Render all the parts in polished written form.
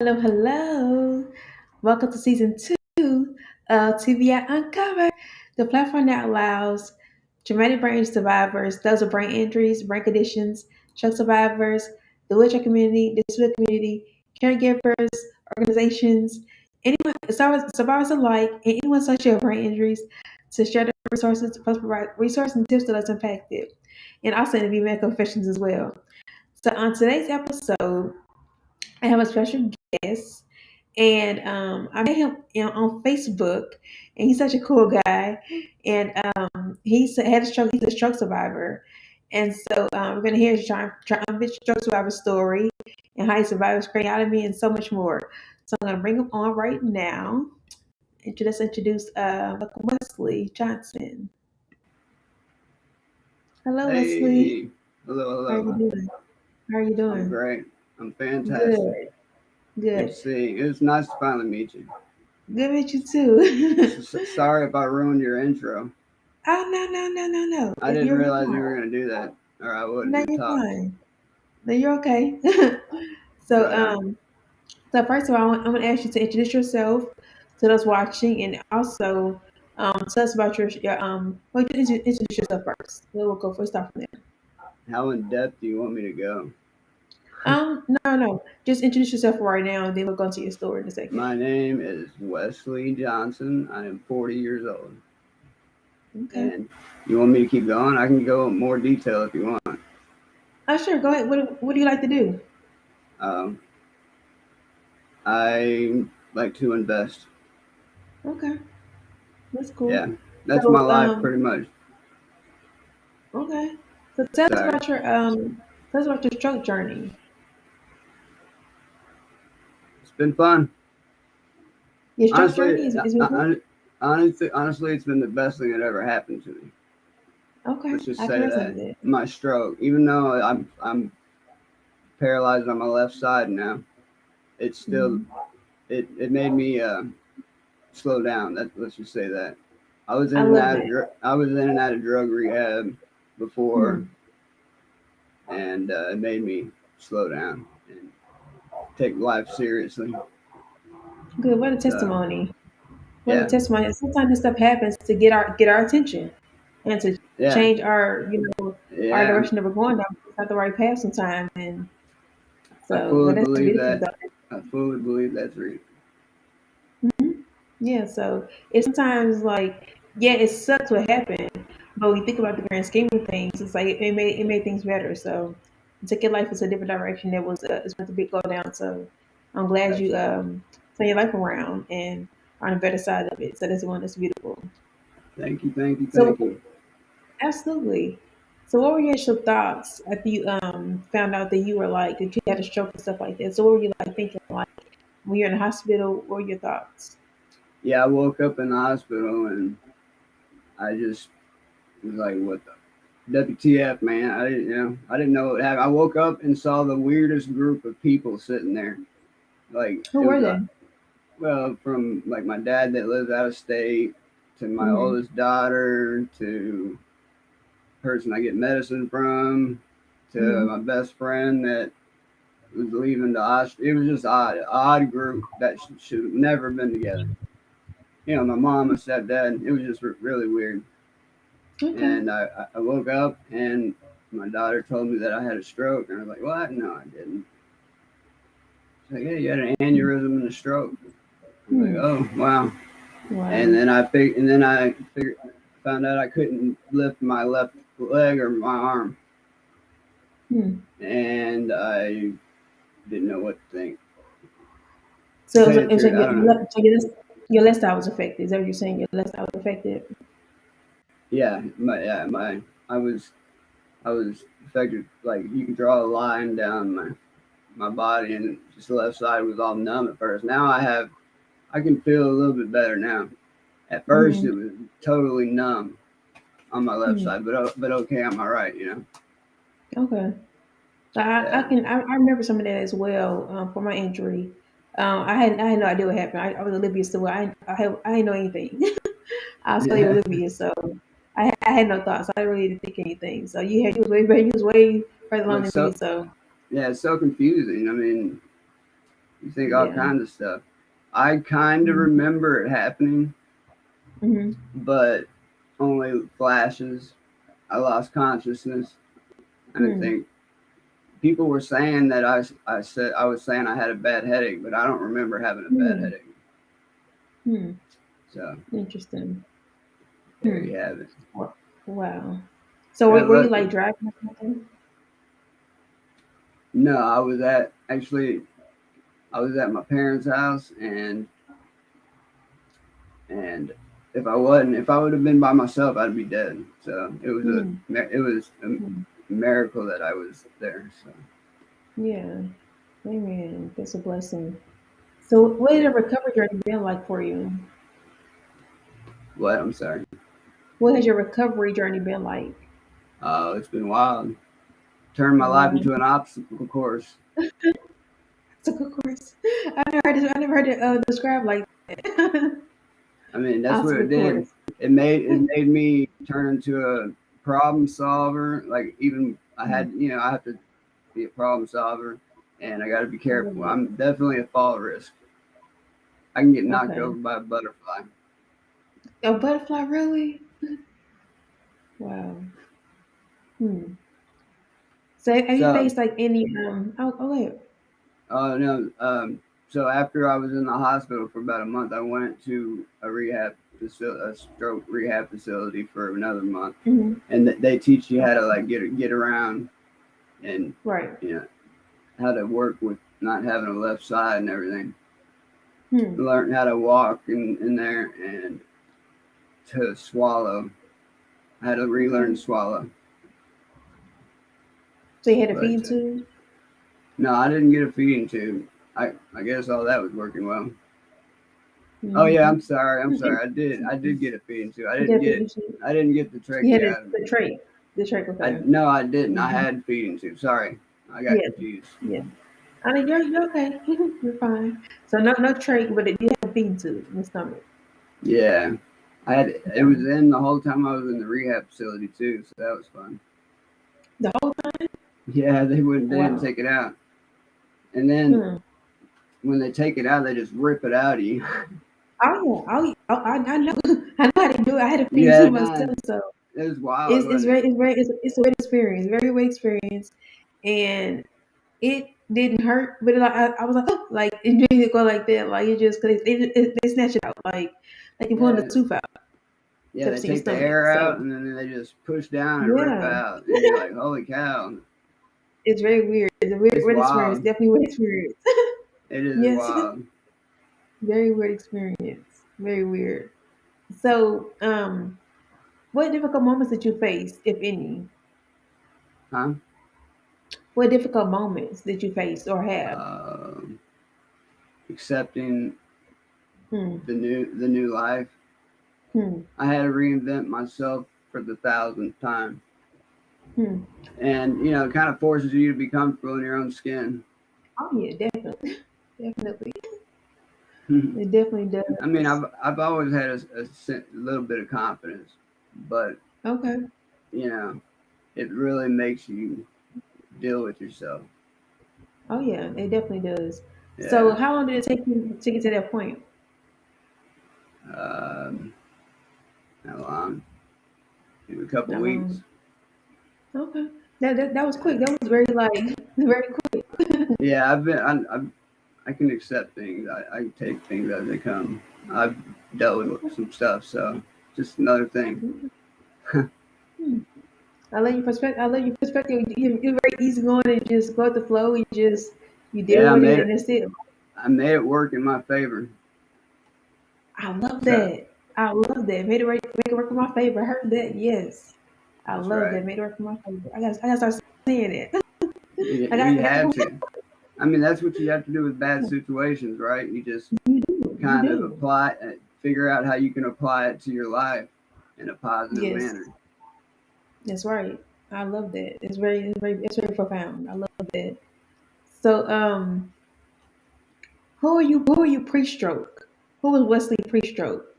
Hello, hello. Welcome to season two of TBI Uncovered, the platform that allows traumatic brain survivors, those with brain injuries, brain conditions, stroke survivors, the wheelchair community, disability community, caregivers, organizations, anyone, survivors alike, and anyone associated with brain injuries to share their resources, to provide resources and tips to those impacted, and also interview medical professionals as well. So on today's episode, I have a special guest, and I met him on Facebook, and he's such a cool guy. And had a stroke. He's a stroke survivor, and so we're gonna hear his triumphant stroke survivor story and how he survived his craniotomy and so much more. So I'm gonna bring him on right now. And let's introduce welcome Wesley Johnson. Hello, Wesley. Hey, hello, How are you hello. doing? How are you I'm doing? great. I'm fantastic. Good. Good Good. to see you. It's nice to finally meet you. Good to meet you too. Sorry if I ruined your intro. Oh, no. I didn't You're realize you fine. were going to do that, or I wouldn't No, have you're talked. fine. No, you're okay. so, Right on. um, so first of all, I'm going to ask you to introduce yourself to those watching, and also tell us about well, you introduce yourself first. Then we'll go first off from there. How in depth do you want me to go? No. Just introduce yourself right now, and then we'll go into your story in a second. My name is Wesley Johnson. I am 40 years old. Okay. And you want me to keep going? I can go in more detail if you want. Oh, sure. Go ahead. What do you like to do? Um, I like to invest. Okay, that's cool. Yeah, that's my So, life pretty much. okay. So Sorry. tell us about your stroke journey. It's been fun. Your stroke Honestly, journey is been good? honestly, it's been the best thing that ever happened to me. Okay, Let's just I can say resonate that with it. my stroke, even though I'm paralyzed on my left side now, it's still Hmm. it made me slow down. Let's just say that I love that. I was in and out of drug rehab before, Hmm. and it made me slow down and take life seriously. Good. What a So testimony. What a yeah, testimony. Sometimes this stuff happens to get our attention and to yeah, change our yeah. direction that we're going down. It's not the right path sometimes, and I so fully but that's believe beautiful that. though. I fully believe that's real. Yeah. So it's sometimes like yeah, it sucks what happened, but when you think about the grand scheme of things, it's like it made things better. So it took your life into a different direction that was it's meant to be go down. So I'm glad you Absolutely. turn your life around and are on the better side of it. So that's the one that's beautiful. Thank you, thank you, So thank you. absolutely. So what were your initial thoughts after you found out that you were like that you had a stroke and stuff like that? So what were you like thinking like when you're in the hospital? What were your thoughts? Yeah, I woke up in the hospital and I just was like, "What the WTF, man?" I didn't know what happened. I woke up and saw the weirdest group of people sitting there. Like Who it were was they? well, from like my dad that lives out of state to my Hmm. oldest daughter to person I get medicine from to Hmm. my best friend that was leaving the It was just odd group that should have never been together. My mom and stepdad. It was just really weird. Okay. And I woke up and my daughter told me that I had a stroke, and I was like, "What? No, I didn't." She's like, "Yeah, you had an aneurysm and a stroke." I was like, Hmm. "Oh, wow." And Wow. then I found out I couldn't lift my left leg or my arm, Hmm. and I didn't know what to think. To So tell you the truth, I don't know. your left side was affected. Is that what you're saying? Your left side was affected. Yeah, I was I was affected. Like you could draw a line down my body, and just the left side was all numb at first. Now I can feel a little bit better now. At first, Hmm. it was totally numb on my left Hmm. side, but okay on my right. Okay. So Yeah, I remember some of that as well for my injury. I had no idea what happened. I was oblivious to what I didn't know anything. I was totally yeah. oblivious, so I had no thoughts. I really didn't think anything. So you was way further along But than me. so So yeah, it's so confusing. I mean, You think all Yeah. kinds of stuff. I kind of Mm-hmm. remember it happening, Mm-hmm. but only flashes. I lost consciousness, and I Hmm. think people were saying that I said I was saying I had a bad headache, but I don't remember having a bad Hmm. headache. Hmm. So Interesting. there Hmm. you have it. Wow. So Yeah, were you look, like driving or something? no, I was at actually I was at my parents' house, and if I would have been by myself, I'd be dead. So Hmm. it was a Hmm. miracle that I was there. So Yeah. Amen. That's a blessing. So what has yeah. the recovery journey been like for you? What? I'm sorry. What has your recovery journey been like? It's been wild. Turned my life Wow. into an obstacle course. It's a good course. I never heard it described like that. I mean, that's what Obstacle it did. course. It made me turn into a problem solver. Like even Hmm. I have to be a problem solver, and I got to be I love careful. it. I'm definitely a fall risk. I can get knocked Okay. over by a butterfly. A butterfly, really? Wow. Hmm. So have you So, faced like any oh wait. no, so after I was in the hospital for about a month, I went to a stroke rehab facility for another month, Hmm. and they teach you how to like get around and Right. you know how to work with not having a left side and everything. Hmm. Learn how to walk in there and to swallow. I had to relearn Okay. to swallow. So you had a But feeding tube? no, I didn't get a feeding tube. I guess all that was working well. Oh yeah, Mm-hmm. I'm sorry. I did get a feeding tube. You got a feeding tube. I didn't get the You had trachea. the trait. The trait, I okay. no, I didn't. I Mm-hmm. had feeding tube. Sorry, I got Yeah, confused. yeah. I mean, you're okay. You're fine. So no trait, but you have a feeding tube in the stomach. Yeah, I had it was Okay. in the whole time I was in the rehab facility too, so that was fun. The whole time? Yeah, they didn't Wow. take it out, and then Hmm. when they take it out, they just rip it out of you. Oh yeah. Oh, yeah. Oh, I know. I know how to do it. I had a feeding Yeah, tube nah, myself, so it was wild, wasn't it? it's a great experience. Very great experience, and it didn't hurt, but I was like, oh, like it didn't go like that. Like it just cause they snatch it out like you pulling the Yeah, tooth out, yeah, they except in your take the stomach. air out So and then they just push down and rip yeah, out, and you're like, holy cow, it's very weird. It's a weird, it's weird experience. wild. Definitely weird experience. It is Yes, wild. very weird experience. Very weird. So, what difficult moments did you face, if any? Huh? What difficult moments did you face or have? Um, Accepting Hmm. the new life. Hmm. I had to reinvent myself for the thousandth time, Hmm. and it kind of forces you to be comfortable in your own skin. Oh yeah, definitely, definitely. I It definitely mean, does. I've always had a little bit of confidence, but Okay. you know, it really makes you deal with yourself. Oh yeah, it definitely does. So Yeah. how long did it take you to get to that point? Um, how long? Maybe a couple That weeks. long? Okay. That was quick. Yeah. That was very like very quick. Yeah, I can accept things. I can take things as they come. I've dealt with some stuff, so just another thing. Hmm. I love your perspective. I love your perspective. You're very easy going and just go with the flow. You deal Yeah, with it and that's it. I made it work in my favor. I love So that. I love that. Make it work in my favor. I heard that. Yes. I that's love right. that. Made it work in my favor. I gotta start saying it. We I got had to. I mean, that's what you have to do with bad situations, right? You just you do. You kind of do. figure out how you can apply it to your life in a positive Yes. manner. That's right. I love that. It's very profound. I love that. So, who are you pre-stroke? Who was Wesley pre-stroke?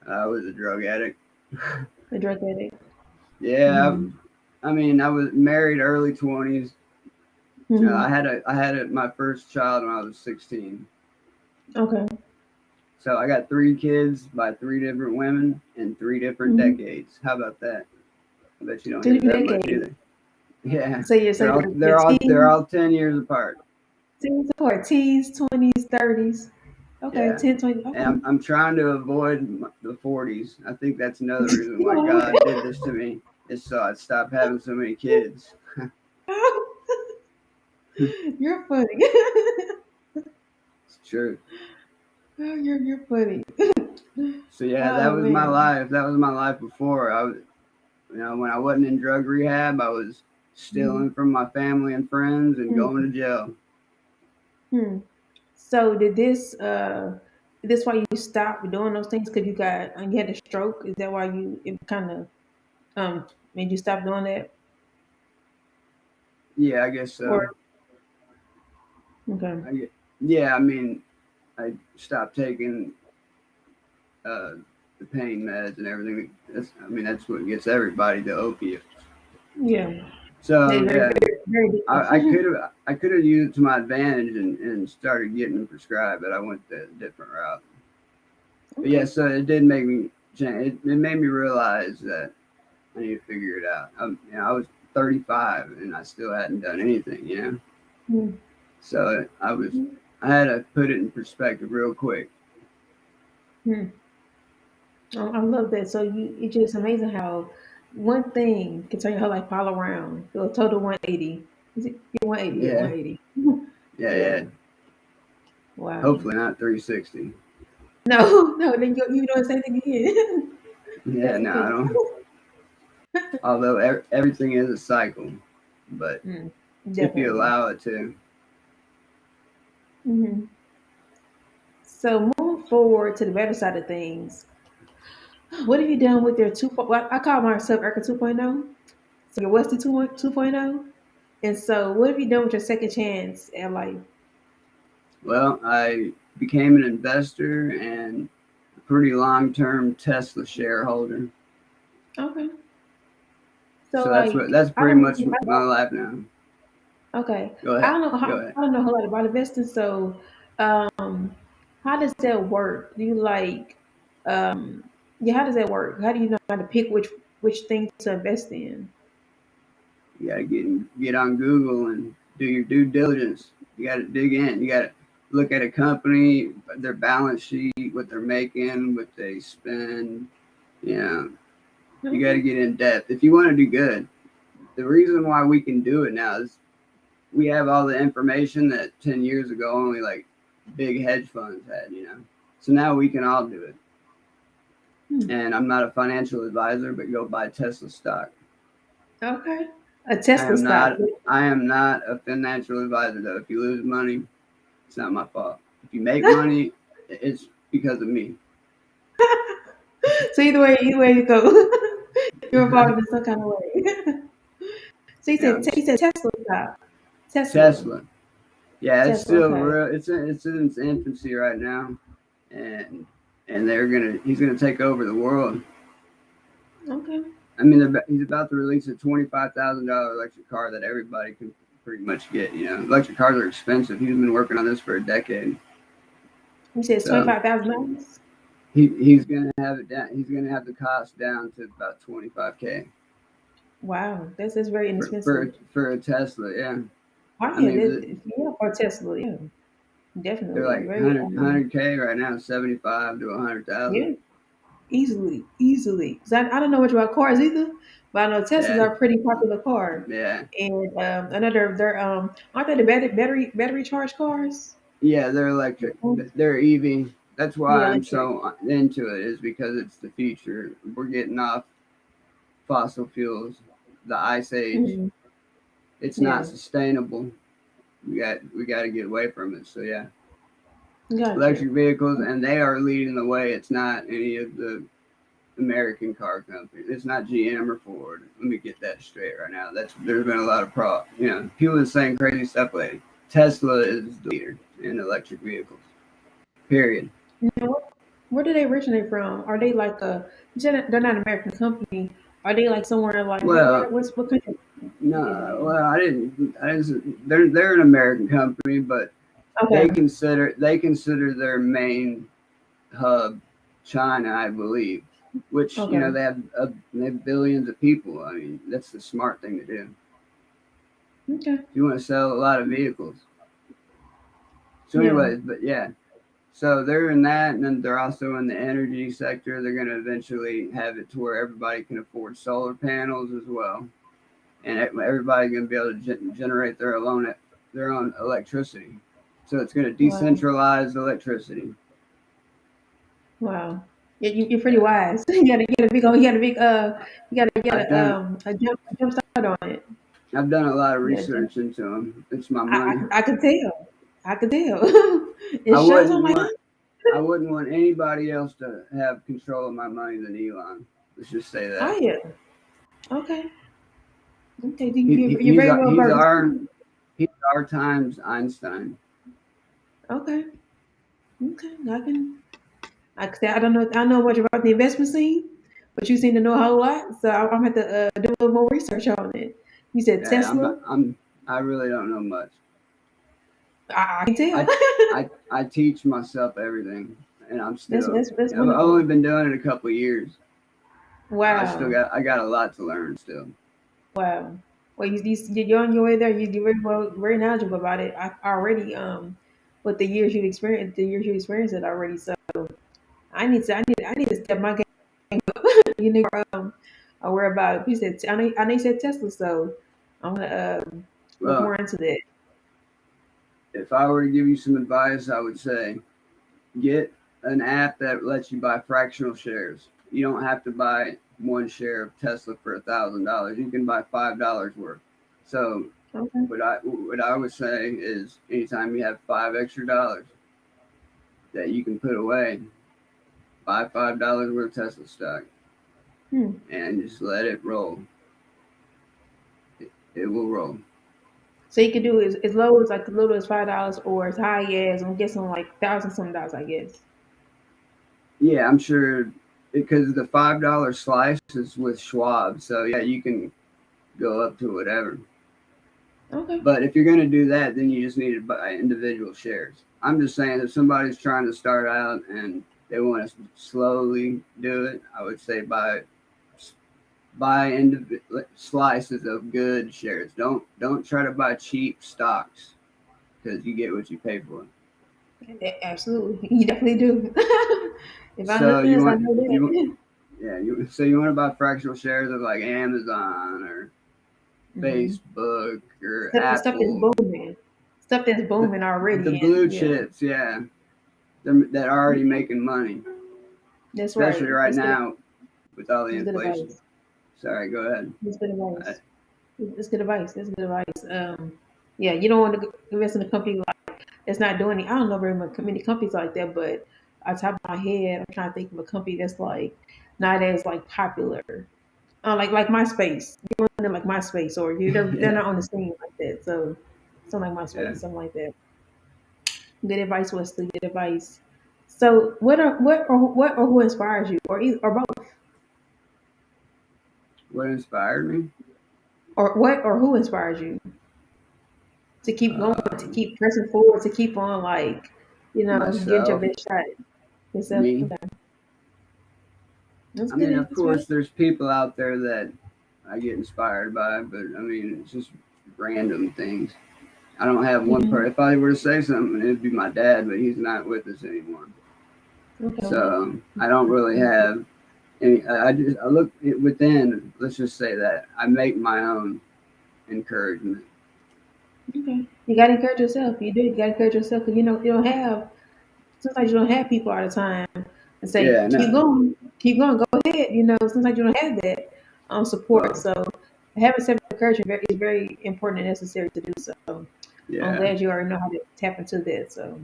I was a drug addict. The drug addict. Yeah, Mm-hmm. I mean, I was married early 20s, Hmm. I had my first child when I was 16. Okay. So I got three kids by three different women in three different Hmm. decades. How about that? I bet you don't Two hear different that much decades. either. Yeah, So your they're teens, all 10 years apart. teens or teens, 20s, 30s. Okay, Yeah, 10, 20. and Okay. I'm trying to avoid the 40s. I think that's another reason why Oh, God did this to me is so I'd stop having so many kids. you're funny. It's true. Oh, you're funny. So yeah, that Oh was my man. life. That was my life before. I was, when I wasn't in drug rehab, I was Mhm. stealing from my family and friends and going Hmm. to jail. Hmm. So this why you stopped doing those things because you had a stroke? Is that why it kind of made you stop doing that? Yeah, I guess so. Or okay. I get, yeah, I mean, I stopped taking uh, the pain meds and everything. I mean, that's what gets everybody the opiates. Yeah. So They're very, yeah, very, very different. I could have used it to my advantage and started getting them prescribed, but I went the different route. But yeah, Okay. so it did make me change. It made me realize that I need to figure it out. I was 35 and I still hadn't done anything. Hmm. So I had to put it in perspective real quick. Hmm. Oh, I love that. So it's just amazing how one thing can turn your whole life all around. Do a total 180. Is it 180? Yeah, Yeah, 180. yeah, Yeah. yeah. Wow. Hopefully not 360. No, no, then you know the same thing again. Yeah, That's no, I because don't. Although everything is a cycle, but mm, if you definitely. allow it to, Hmm. So moving forward to the better side of things, what have you done with your well, I call myself Erica 2.0. So your Wesley 2.0. And so what have you done with your second chance at life? well, I became an investor and a pretty long-term Tesla shareholder. Okay. So So like that's I pretty don't much my life now. okay. Go I ahead, don't know go how ahead. I don't know a lot about investing. So how does that work? Do you like yeah, how does that work? How do you know how to pick which thing to invest in? You gotta get on Google and do your due diligence. You gotta dig in. You gotta look at a company, their balance sheet, what they're making, what they spend. You know, you gotta Okay. get in depth if you want to do good. The reason why we can do it now is we have all the information that 10 years ago only like big hedge funds had. So now we can all do it. Hmm. And I'm not a financial advisor, but go buy Tesla stock. Okay. A I Tesla am stock. not I am not a financial advisor though. If you lose money, it's not my fault. If you make money, it's because of me. So either way you go, you're involved in some kind of way. So Yeah, he said Tesla stock. Tesla. Tesla. Yeah, it's Tesla, still okay. real. It's in its infancy right now, and he's gonna take over the world. Okay. I mean, he's about to release a $25,000 electric car that everybody can pretty much get. Electric cars are expensive. He's been working on this for a decade, You said it's so $25,000? he's gonna have it down. He's gonna have the cost down to about 25K Wow, that's very inexpensive. for a Tesla. Yeah, Oh I yeah, mean yeah, for Tesla, yeah, they're definitely. like Very 100K right now, 75 to 100,000. yeah, easily. 'Cause I don't know much about cars either, but I know Teslas Yeah, are a pretty popular car. yeah, And I know they're aren't they the battery charged cars? yeah. They're electric. They're EV. That's Yeah, why I'm electric. so into it. Is because it's the future. We're getting off fossil fuels, the ice age. Hmm. It's not Yeah, sustainable. We got to get away from it. So yeah, gotcha. electric vehicles, and they are leading the way. It's not any of the American car companies. It's not GM or Ford. Let me get that straight right now. There's been a lot of people are saying crazy stuff lately. Tesla is the leader in electric vehicles. Period. Now, where do they originate from? Are they like a? You said they're not an American company. Are they like somewhere like Well, what country? No, Yeah. well, they're an American company, but Okay. they consider their main hub China, I believe. Which Okay. they have billions of people. I mean, that's the smart thing to do. Okay. You want to sell a lot of vehicles. So, Yeah. anyways, but yeah, so they're in that, and then they're also in the energy sector. They're going to eventually have it to where everybody can afford solar panels as well, and everybody's going to be able to generate their own electricity. So it's going to Wow. decentralize electricity. Wow. Yeah, you're pretty Yeah, wise. You got I've done a jump start on it. I've done a lot of Yeah, research into them. It's my I, money. I could tell. I could tell. It I shows. I'm wouldn't like, want I wouldn't want anybody else to have control of my money than Elon. Let's just say oh that. yeah. Okay. Okay. You're He's very well versed. he's our times Einstein. Okay. Okay. I can say I don't know. I know much about the investment scene, but you seem to know a whole lot. So I'm gonna have to do a little more research on it. You said Yeah, Tesla. I really don't know much. I can tell. I I teach myself everything, and That's I've only wonderful. been doing it a couple of years. Wow. I got a lot to learn still. Wow. Well, you're on your way there. You're very well, very knowledgeable about it. I already with the years you experienced it already. So I need to step my game up. You know, I worry about. You said I know you said Tesla, so I'm gonna look Well, more into that. if I were to give you some advice, I would say get an app that lets you buy fractional shares. You don't have to buy one share of Tesla for $1,000. You can buy $5 worth. So Okay. what I would say is anytime you have $5 extra that you can put away, buy $5 worth of Tesla stock Hmm. and just let it roll. It will roll. So you could do it as low as like as little as $5 or as high as I'm guessing like thousand some dollars. I guess. Yeah, I'm sure because the $5 slice is with Schwab. So yeah, you can go up to whatever. Okay. But if you're going to do that, then you just need to buy individual shares. I'm just saying if somebody's trying to start out and they want to slowly do it, I would say buy slices of good shares. Don't try to buy cheap stocks because you get what you pay for. Absolutely. You definitely do. If I know So this, I know you that. you want to buy fractional shares of like Amazon or Hmm. Facebook or Stuff that's Apple, booming. Stuff that's booming the already, and blue yeah, chips, yeah, that are already making money, that's especially right. right now with all the That's good inflation. advice. Sorry, go ahead. That's good I, advice. That's good advice. That's good advice. Yeah, you don't want to invest in a company like that's not doing it. I don't know very many companies like that, but on top of my head, I'm trying to think of a company that's like not as like popular. Like MySpace. You want them like MySpace, or they're yeah, not on the scene like that. So something like yeah. MySpace, something like that. Good advice, Wesley. Good advice. So what or who inspires you, or both, What inspired me? or what or who inspires you to keep going, to Um, keep pressing forward, to keep on like get your Myself, best shot yourself. me. Okay, that's I mean, good. of That's right. course, there's people out there that I get inspired by, but I mean, it's just random things. I don't have one Hmm. per. If I were to say something, it'd be my dad, but he's not with us anymore. Okay. So I don't really have any. I look within. Let's just say that I make my own encouragement. Okay. You gotta encourage yourself. You do. You gotta encourage yourself because you don't have. Sometimes you don't have people all the time and say Yeah, no, keep going, go ahead. Sometimes you don't have that support. well, So having self encouragement is very important and necessary to do so. I'm yeah, glad you already know how to tap into that. So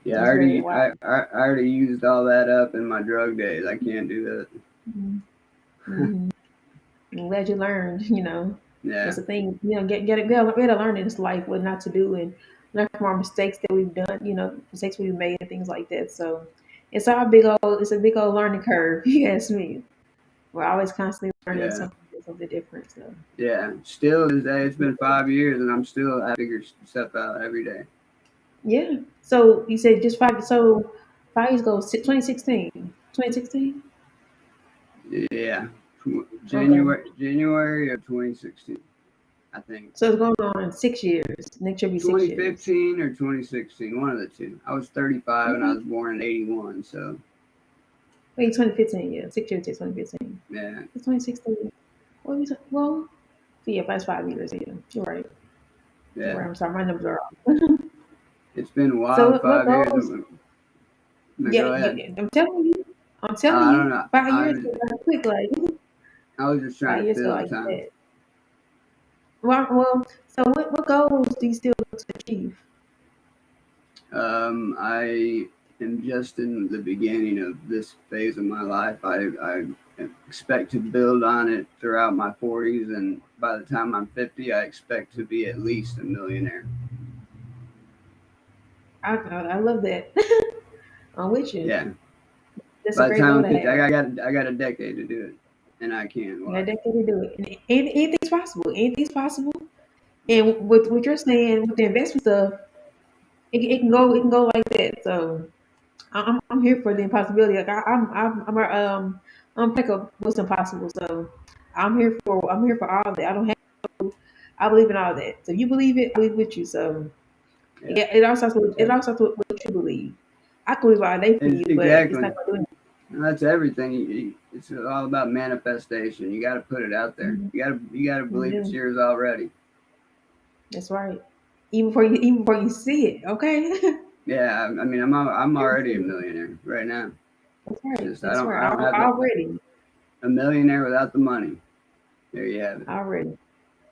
yeah. that's very wise. I already used all that up in my drug days. I can't do that. Mm-hmm. I'm glad you learned. Yeah, That's the thing. We had to learn in this life what not to do and learn from our mistakes that we've done. Mistakes we've made and things like that. So it's a big old learning curve. You ask me. We're always constantly learning yeah. something. something different. So Yeah, still to this day, it's been 5 years, and I'm still I figure stuff out every day. yeah. So you said just five. So 5 years ago, 2016. 2016. Yeah, Okay. January of 2016, I think. So it's going on 6 years. Next year will be 6 years. 2015 or 2016, one of the two. I was 35 and I Okay. was born in 81, so Wait, 2015. Yeah, 6 years to 2015. yeah, It's 2016. What was it? Well, yeah, that's 5 years. Yeah, you're right. You're yeah. right. I'm sorry, my numbers are off. It's been a So wild what 5 years. goals? No, Yeah, go ahead. I'm telling you. I'm telling I don't you. know. 5 years go by quick, like I was just trying to 5 years go fill the like time. that. Well. So what goals do you still look to achieve? I am just in the beginning of this phase of my life. I expect to build on it throughout my 40s, and by the time I'm 50, I expect to be at least a millionaire. I love that. I'm with you. Yeah. That's a By the great time goal I'm to 50, have. I got a decade to do it, and I can. You got Watch. that to do it. And anything's possible. Anything's possible. Yes. And with what you're saying with the investment stuff, it can go. It can go like that. So I'm here for the impossibility. Like I'm pick up what's impossible. So I'm here for all that. I don't have. I believe in all that. So if you believe it, I believe with you. So Yeah. it all starts with That- what you believe. I can believe all day for you, but it's not exactly. gonna do And that's everything. It's all about manifestation. You got to put it out there. anything. You got to You believe it's do. yours already. That's right. Even before you see it, okay? Yeah. I mean, I'm already a Guarantee. millionaire right now. That's It's right. just That's I right. don't have Already. a millionaire without the money. There you have it. Already.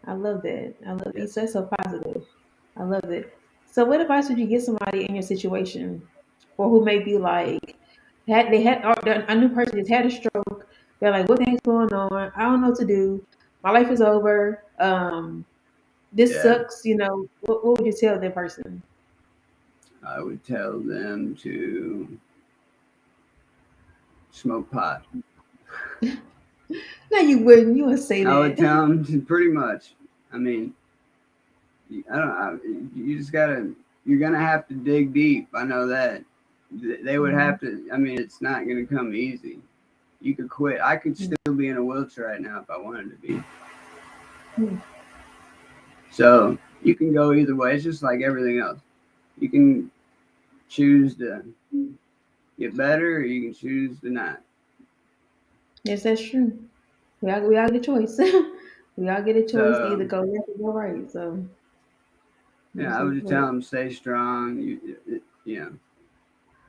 I love that. I love that. You Yes. said so positive. I love it. So what advice would you give somebody in your situation or who may be like or a new person just had a stroke, they're like, what the heck's going on? I don't know what to do. My life is over. This Yeah. sucks, what would you tell that person? I would tell them to smoke pot. No, you wouldn't. You would say I would that. tell them to pretty much. I mean, I don't know. You just gotta. You're gonna have to dig deep. I know that. They would Hmm. have to. I mean, it's not gonna come easy. You could quit. I could still be in a wheelchair right now if I wanted to be. Hmm. So you can go either way. It's just like everything else. You can choose to get better, or you can choose to not. Yes, that's true. We all get a choice. We all get a choice to either So go left or go right. So yeah, yes, I that's would just tell right. them stay strong. You know,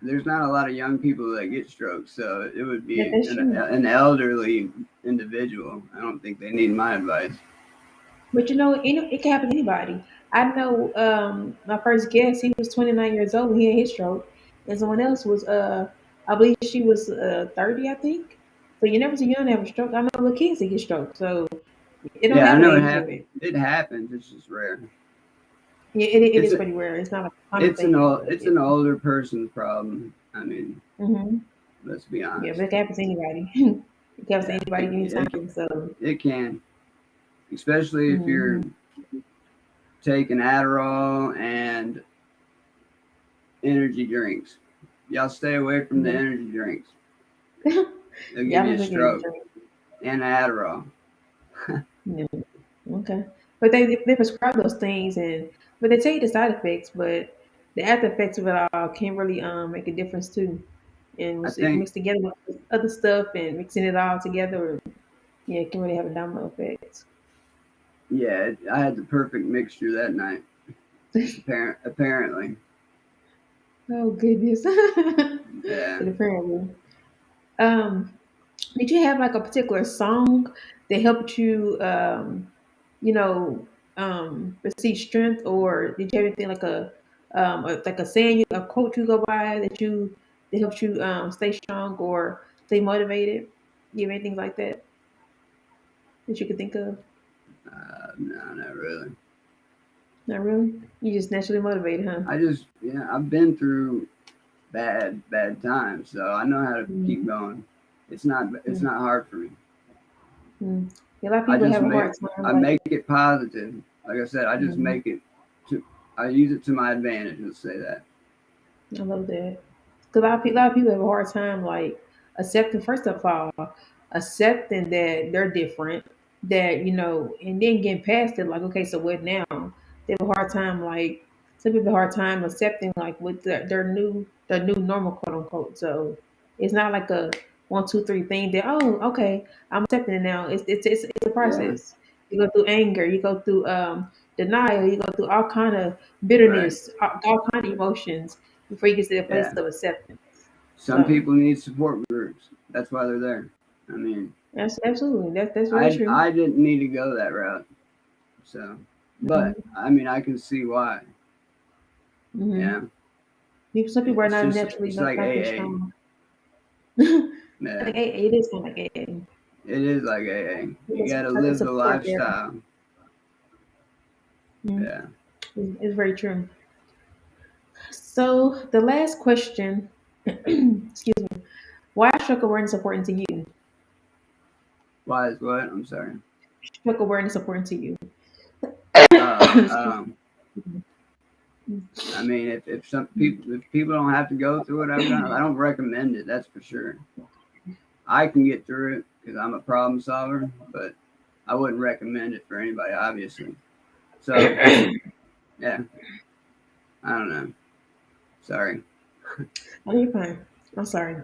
there's not a lot of young people that get strokes, so it would Yeah, be that's true. an elderly individual. I don't think they need my advice. But it can happen to anybody. I know my first guest, he was 29 years old when he had his stroke, and someone else was I believe she was 30, I think. So you're never too young to have a stroke. I know little kids that get stroke, so it don't Yeah, I have an know age limit. it happens. It's just rare. Yeah, it It's is a pretty rare. It's not a common thing, but it's an older person's problem. I mean, hmm let's be yeah, honest. but it can happen to anybody. It can happen to Yeah, anybody anytime. So it can, especially if you're hmm taking Adderall and energy drinks. Y'all stay away from the yeah. energy drinks. They'll Yeah, give I you don't a think it's stroke and Adderall. yeah. Okay. But they prescribe those things but they tell you the side effects, but the after effects of it all can really make a difference too. And I once it think, mixed together with other stuff and mixing it all together, yeah, it can really have a domino effect. yeah, I had the perfect mixture that night. Apparently, Oh goodness. yeah. But apparently. Um, did you have like a particular song that helped you you know, receive strength, or did you have anything like like a saying, a quote you go by that helps you stay strong or stay motivated? You have anything like that you could think of? No, not really. Not really. You just naturally motivated, huh? I've been through bad times, so I know how to keep Mm-hmm. going. It's not hard for me. Mm-hmm. A lot of I people just have a make hard time, I like, make it positive. Like I said, I just mhm, make it to I use it to my advantage. Let's say that. I love that. 'Cause a lot of people have a hard time, like, accepting, first of all, accepting that they're different, that, and then getting past it, like, okay, so what now? They have a hard time, like, some people have a hard time accepting, like, what their new normal, quote unquote. So it's not like a one, two, three thing that, oh, okay, I'm accepting it now. It's a Yeah. process. You go through anger, you go through denial, you go through all kind of Right. bitterness, all kind of emotions before you get to the place Yeah. of acceptance. Some So people need support groups. That's why they're there. I mean, that's absolutely, that's very I true. I didn't need to go that route. So, but Hmm. I mean, I can see why. Hmm. Yeah. Some people are It's not just naturally it's like naturally AA. strong. I Yeah. think it is kind of like AA. It is like AA. You It's, got to it's live the support there. lifestyle. Mhm. Yeah. It's very true. So the last question, excuse me, why is stroke awareness important to you? Why is what? I'm sorry. Stroke awareness important to you? Uh, Excuse um, me. I mean, if people don't have to go through what I've done, I don't recommend it. That's for sure. I can get through it because I'm a problem solver, but I wouldn't recommend it for anybody, obviously. So yeah, I don't know. Sorry. Oh, you're fine. I'm sorry.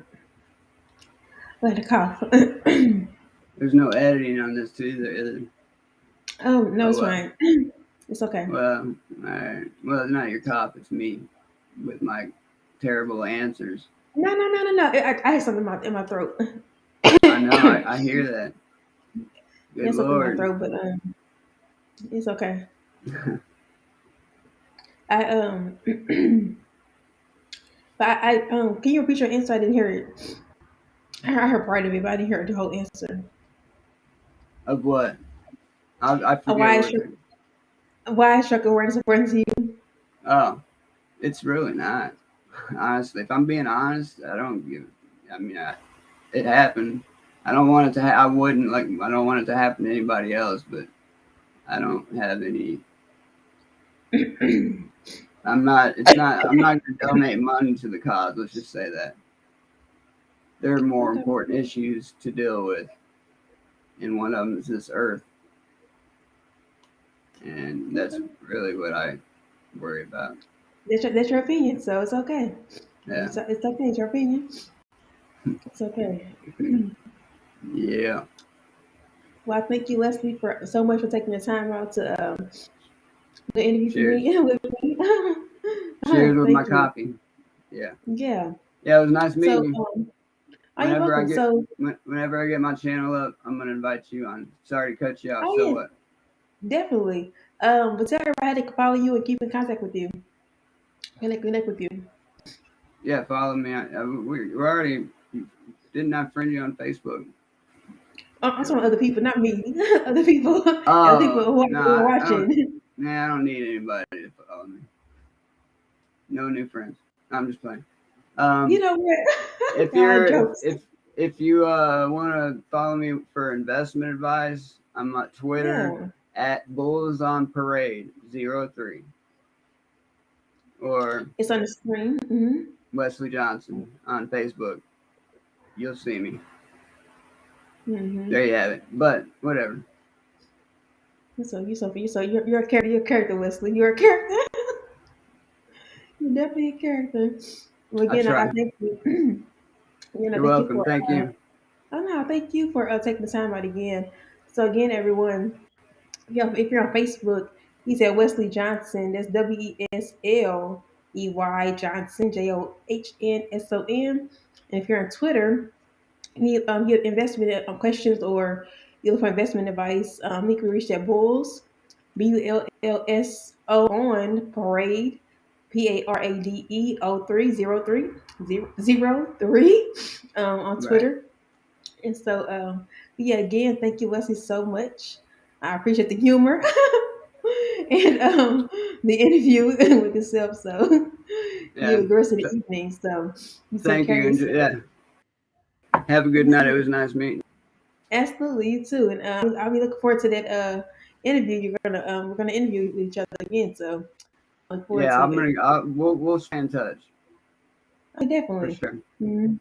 I had a cough. There's no editing on this too either. Oh no, Oh it's well. fine. It's okay. Well, all right. Well, it's not your cop. It's me with my terrible answers. No, no, no, no, no. I had something in my throat. I know. I hear that. Good It's something in my Lord. throat, but it's okay. I but can you repeat your answer? I didn't hear it. I heard part of it, but I didn't hear the whole answer. Of what? I forget Why is what struck the. why is struck awareness important to you? Oh, it's really not. Honestly, if I'm being honest, I don't give. I mean, it happened. I don't want it to. I wouldn't like. I don't want it to happen to anybody else. But I don't have any. I'm not. It's not. I'm not going to donate money to the cause. Let's just say that there are more Okay, important issues to deal with, and one of them is this earth, and that's okay. really what I worry about. That's your opinion, so it's okay. Yeah. It's okay. It's your opinion. It's okay. Yeah. Well, I thank you, Leslie, for so much for taking the time out to the interview for Cheers. me with me. Cheers with my Thank you. coffee. Yeah. Yeah. Yeah. It was nice So, meeting you. oh, you're Whenever I welcome. get So, whenever I get my channel up, I'm gonna invite you on. Sorry to cut you off. oh So yeah, what? definitely. But tell everybody how they can follow you and keep in contact with you. Connect with you. Yeah, follow me. We're already didn't I friend you on Facebook? I'm talking about other people, not me. Other people, other people Oh who are no, I don't. watching. Nah, I don't need anybody to follow me. No new friends. I'm just playing. You Um, know what? if God you're jokes. if you want to follow me for investment advice, I'm on Twitter Yeah, at Bulls on Parade 03 or it's on the screen. Hmm. Wesley Johnson on Facebook. You'll see me. Hmm. There you have it. But whatever. You're a character. You're a character, Wesley. You're a character. You're definitely a character. Well, I again, I try. thank you. You're Thank you welcome. for. Thank you. Oh no, thank you for taking the time out again. So again, everyone, if you're on Facebook, he said Wesley Johnson. That's Wesley Johnson, Johnson. And if you're on Twitter, you have investment questions or you look for investment advice, you can reach that Bullso on Parade, Parade 0303 on Right. Twitter. And so, yeah, again, thank you, Wesley, so much. I appreciate the humor and the interview with yourself. So, you Yeah. have the rest of the Th- evening. So, you take Thank care of you. yourself. Yeah. Have a good night. It was nice meeting. Absolutely, you too. And I'll be looking forward to that interview. We're gonna interview each other again. So look forward Yeah, to I'm it. gonna. We'll stay in touch Oh, for definitely. sure.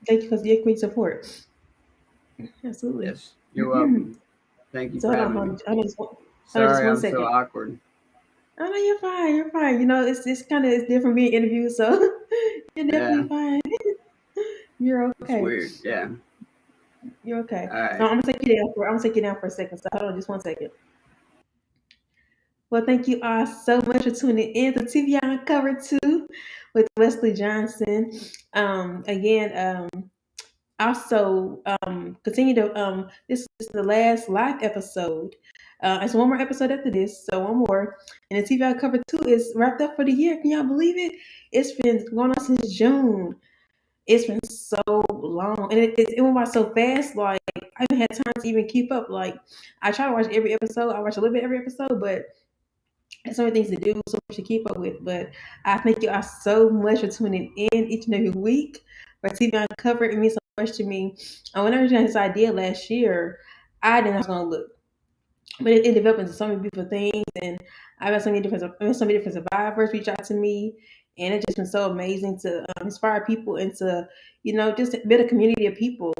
Thank you for your quick support. Absolutely. Yes, you're welcome. Thank you So for hold on, having me. hold on just Sorry, one I'm so second. awkward. Oh no, you're fine. You're fine. You know, it's kind of it's different being interviewed, so you're Yeah, definitely fine. You're it's okay. weird. Yeah. You're okay. All So right. I'm gonna take you down for a second. So hold on just one second. Well, thank you all so much for tuning in to TBI Uncovered 2 with Wesley Johnson. Again, also continue to this is the last live episode. It's one more episode after this, so one more. And the TBI Uncovered 2 is wrapped up for the year. Can y'all believe it? It's been going on since June. It's been so long, and it went by so fast. Like I haven't had time to even keep up. Like I try to watch every episode. I watch a little bit every episode, but there's so many things to do, so much to keep up with. But I thank you all so much for tuning in each and every week for TV Uncovered. It means so much to me. When I originally had this idea last year, I didn't know how it was going to look. But it developed into so many beautiful things. And I've had so many different survivors reach out to me. And it's just been so amazing to inspire people and to, just build a community of people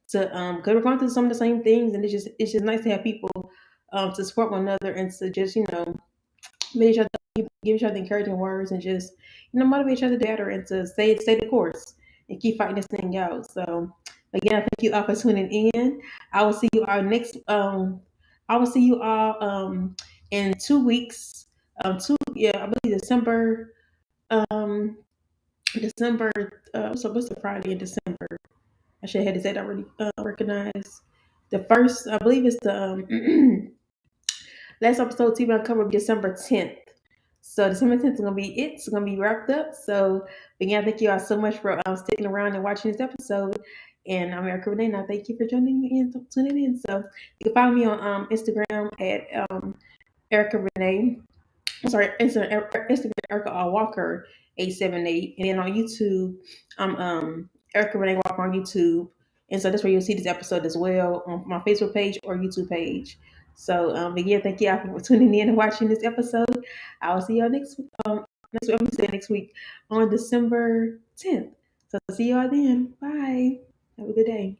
to, because we're going through some of the same things. And it's just nice to have people to support one another and to just, give each other encouraging words and just motivate each other better and to stay the course and keep fighting this thing out. So again, thank you all for tuning in. I will see you all next. I will see you all in 2 weeks. I believe December. Um, December. So what's the Friday in December? I should have had this date already recognized. The first, I believe, it's the last episode TV Uncovered December 10th. So December 10th is gonna be it. It's gonna be wrapped up. So again, thank you all so much for sticking around and watching this episode. And I'm Erica Renee. Now thank you for joining me and tuning in. So you can follow me on Instagram at Erica Renee. I'm sorry, Instagram Erica Walker 878, and then on YouTube, I'm Erica Renee Walker on YouTube, and so that's where you'll see this episode as well on my Facebook page or YouTube page. So again, thank you all for tuning in and watching this episode. I will see y'all I'm gonna say next week on December 10th. So see y'all then. Bye. Have a good day.